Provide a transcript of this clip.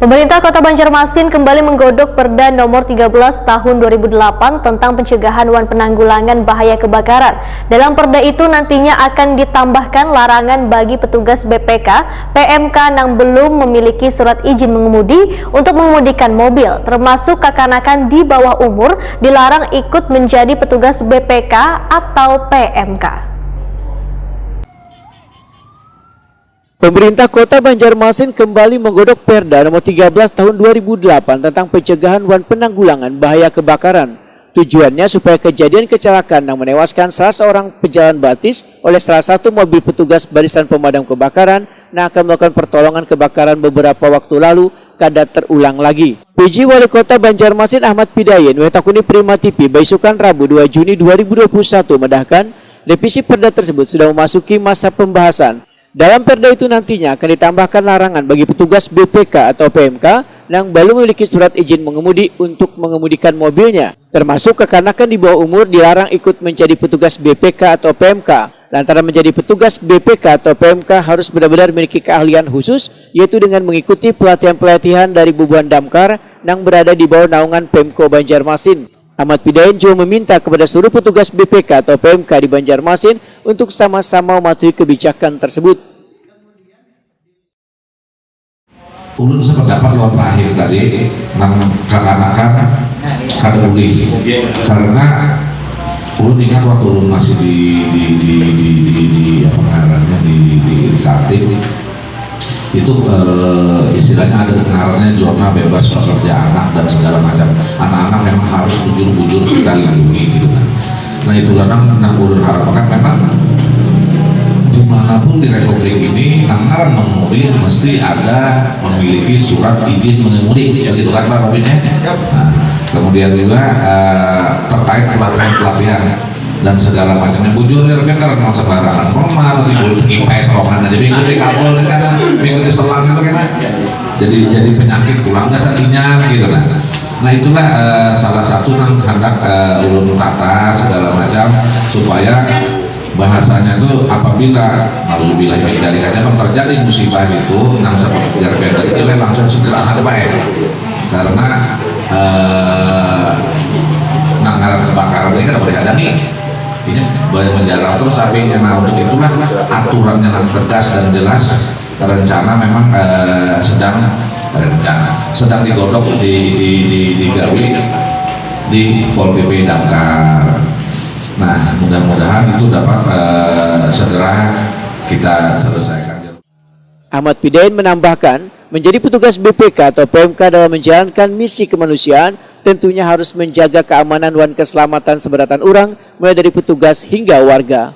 Pemerintah Kota Banjarmasin kembali menggodok Perda Nomor 13 Tahun 2008 tentang pencegahan dan penanggulangan bahaya kebakaran. Dalam Perda itu nantinya akan ditambahkan larangan bagi petugas BPK, PMK yang belum memiliki surat izin mengemudi untuk mengemudikan mobil, termasuk kekanakan di bawah umur dilarang ikut menjadi petugas BPK atau PMK. Pemerintah Kota Banjarmasin kembali menggodok Perda Nomor 13 Tahun 2008 tentang pencegahan dan penanggulangan bahaya kebakaran. Tujuannya supaya kejadian kecelakaan yang menewaskan salah seorang pejalan batis oleh salah satu mobil petugas barisan pemadam kebakaran yang akan melakukan pertolongan kebakaran beberapa waktu lalu kada terulang lagi. PJ Wali Kota Banjarmasin Ahmad Pidayen Wetakuni Prima TV Baisukan Rabu 2 Juni 2021 medahkan revisi Perda tersebut sudah memasuki masa pembahasan. Dalam Perda itu nantinya akan ditambahkan larangan bagi petugas BPK atau PMK yang belum memiliki surat izin mengemudi untuk mengemudikan mobilnya, termasuk kekanakan di bawah umur dilarang ikut menjadi petugas BPK atau PMK. Lantaran menjadi petugas BPK atau PMK harus benar-benar memiliki keahlian khusus, yaitu dengan mengikuti pelatihan-pelatihan dari Bubuan Damkar yang berada di bawah naungan Pemko Banjarmasin. Ahmad Pidayen juga meminta kepada seluruh petugas BPK atau PMK di Banjarmasin untuk sama-sama mematuhi kebijakan tersebut. Ulun sependapat lawan terakhir tadi nang kekanakan kada boleh, karena ulun ingat waktu ulun masih di apa namanya di Kaltim itu istilahnya ada ngarannya zona bebas pekerja anak dan segala macam. Anak-anak memang harus bujur-bujur kita lindungi gitu kan. Nah itu nang ulun harapkan memang dimanapun di Republik ini anggaran mengemudi mesti ada memiliki surat izin mengemudi, begitu kan Pak Robin ya. Nah, kemudian juga terkait pelatihan dan segala macamnya bujur ya kan memang sembarangan normal timbul ngipes rokan aja minggu di kabel kan minggu di selang itu kan jadi penyakit tulang dasarnya gitu kan. Nah itulah salah satu yang hendak ulun tata segala macam supaya bahasanya itu apabila nauzubillah min dzalik memang terjadi musibah itu nang seperti Perda itu langsung segera ada baik karena nanggaran kebakaran ini kan boleh ada nih ini boleh menjalan terus tapi nah untuk itulah aturannya yang tegas dan jelas rencana memang sedang digodok digawi di Pol PP Damkar. Nah mudah-mudahan itu dapat segera kita selesaikan. Ahmad Pidayen menambahkan, menjadi petugas BPK atau PMK dalam menjalankan misi kemanusiaan tentunya harus menjaga keamanan dan keselamatan seberatan orang mulai dari petugas hingga warga.